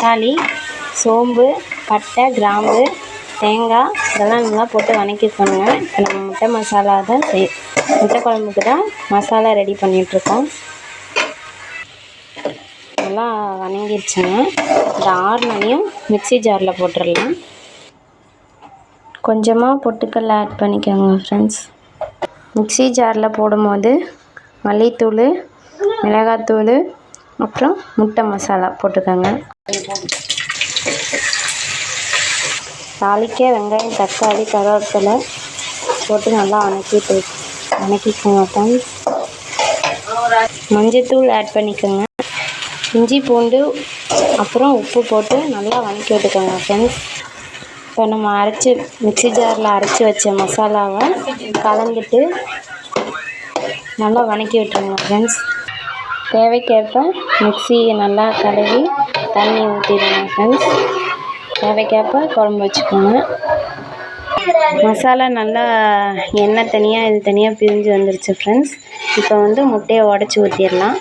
தக்காளி, சோம்பு, பட்டை, கிராம்பு, தேங்காய் இதெல்லாம் நல்லா போட்டு வதக்கிக்கணுங்க. இப்போ நம்ம முட்டை மசாலா தான் முட்டை குழம்புக்கு தான் மசாலா ரெடி பண்ணிகிட்ருக்கோம். நல்லா வதங்கிடுச்சுங்க. இந்த ஆறுனனையும் மிக்ஸி ஜாரில் போட்டுடலாம். கொஞ்சமாக பொட்டுக்கடலை ஆட் பண்ணிக்கோங்க ஃப்ரெண்ட்ஸ். மிக்ஸி ஜாரில் போடும்போது மல்லித்தூள், மிளகாத்தூள், அப்புறம் முட்டை மசாலா போட்டுக்கோங்க. தாளிக்க வெங்காயம், தக்காளி, கருவேப்பிலை போட்டு நல்லா வதக்கிக்கோங்க ஃப்ரெண்ட்ஸ். மஞ்சத்தூள் ஆட் பண்ணிக்கோங்க. இஞ்சி, பூண்டு, அப்புறம் உப்பு போட்டு நல்லா வதக்கி விட்டுக்கோங்க ஃப்ரெண்ட்ஸ். இப்போ நம்ம மிக்ஸி ஜாரில் அரைச்சி வச்ச மசாலாவை கலந்துட்டு நல்லா வதக்கி விட்டுருங்க ஃப்ரெண்ட்ஸ். தேவைக்கேற்ப மிக்ஸியை நல்லா கழுவி தண்ணி ஊற்றிடுங்க ஃப்ரெண்ட்ஸ். தேவைக்கேற்ப குழம்பு வச்சுக்கோங்க. மசாலா நல்லா எண்ணெய் தனியாக இது தனியாக பிரிஞ்சு வந்துருச்சு ஃப்ரெண்ட்ஸ். இப்போ முட்டையை உடச்சி ஊற்றிடலாம்.